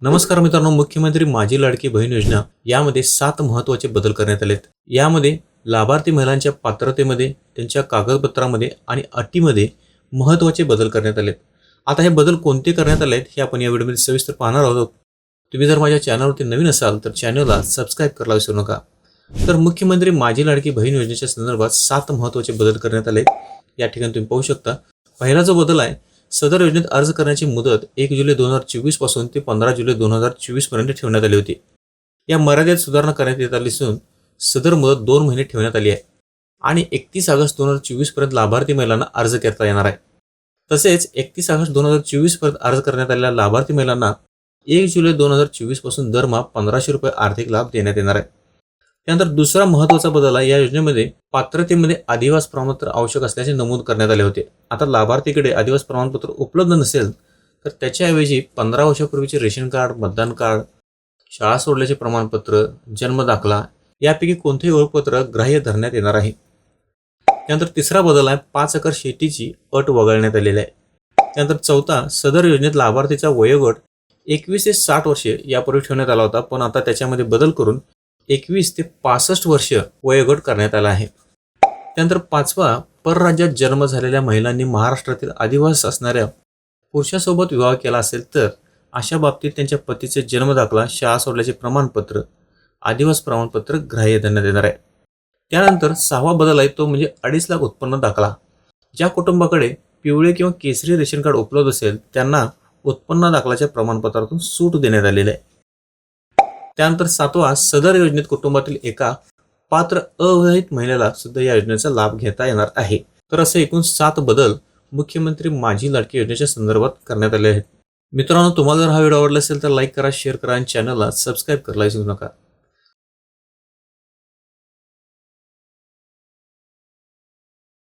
नमस्कार मित्रांनो, मुख्यमंत्री माझी लाडकी बहीण योजना यामध्ये 7 महत्त्वाचे बदल करण्यात आलेत. यामध्ये लाभार्थी महिलांच्या पात्रतेमध्ये, त्यांच्या कागदपत्रामध्ये आणि अटीमध्ये महत्त्वाचे बदल करण्यात आलेत. आता हे बदल कोणते करण्यात आलेत हे आपण या व्हिडिओमध्ये सविस्तर पाहणार आहोत. तुम्ही जर माझ्या चॅनलवरती नवीन असाल तर चॅनलला सबस्क्राईब करायला विसरू नका. तर मुख्यमंत्री माझी लाडकी बहीण योजनेच्या संदर्भात 7 महत्त्वाचे बदल करण्यात आले. या ठिकाणी तुम्ही पाहू शकता. पहिला जो बदल आहे, सदर योजनेत अर्ज करण्याची मुदत 1 जुलै 2024 पासून ते 15 जुलै 2024 पर्यंत ठेवण्यात आली होती. या मर्यादेत सुधारणा करण्यात येत आली असून सदर मुदत 2 महिने ठेवण्यात आली आहे आणि 31 ऑगस्ट 2024 पर्यंत लाभार्थी महिलांना अर्ज करता येणार आहे. तसेच 31 ऑगस्ट 2024 पर्यंत अर्ज करण्यात आलेल्या लाभार्थी महिलांना 1 जुलै 2024 पासून दरमहा ₹1500 आर्थिक लाभ देण्यात येणार आहे. त्यानंतर दुसरा महत्त्वाचा बदल आहे, या योजनेमध्ये पात्रतेमध्ये आदिवासी प्रमाणपत्र आवश्यक असल्याचे नमूद करण्यात आले होते. आता लाभार्थीकडे आदिवासी प्रमाणपत्र उपलब्ध नसेल तर त्याच्याऐवजी 15 वर्षापूर्वीचे रेशन कार्ड, मतदान कार्ड, शाळा सोडल्याचे प्रमाणपत्र, जन्म दाखला यापैकी कोणतेही ओळखपत्र ग्राह्य धरण्यात येणार आहे. त्यानंतर तिसरा बदल आहे, 5 एकर शेतीची अट वगळण्यात आलेली आहे. त्यानंतर चौथा, सदर योजनेत लाभार्थीचा वयोगट 21 ते 60 वर्षे यापूर्वी ठेवण्यात आला होता, पण आता त्याच्यामध्ये बदल करून 21 ते 65 वर्ष वयोगट करण्यात आला आहे. त्यानंतर पाचवा, परराज्यात जन्म झालेल्या महिलांनी महाराष्ट्रातील आदिवासी असणाऱ्या पुरुषासोबत विवाह केला असेल तर अशा बाबतीत त्यांच्या पतीचे जन्म दाखला, शाळा सोडल्याचे प्रमाणपत्र, आदिवासी प्रमाणपत्र ग्राह्य धरण्यात येणार आहे. त्यानंतर सहावा बदल आहे, तो म्हणजे 2.5 लाख उत्पन्न दाखला. ज्या कुटुंबाकडे पिवळे किंवा केसरी रेशन कार्ड उपलब्ध असेल त्यांना उत्पन्न दाखलाच्या प्रमाणपत्रातून सूट देण्यात आलेली आहे. त्यानंतर सातवा, सदर योजनेत कुटुंबातील एका पात्र अविवाहित महिलेला सुद्धा या योजनेचा लाभ घेता येणार आहे. तर असे एकूण 7 बदल मुख्यमंत्री माझी लाडकी योजनेच्या संदर्भात करण्यात आले आहेत. मित्रांनो, तुम्हाला जर हा व्हिडिओ आवडला असेल तर लाईक करा, शेअर करा आणि चॅनलला सबस्क्राईब करायला विसरू नका.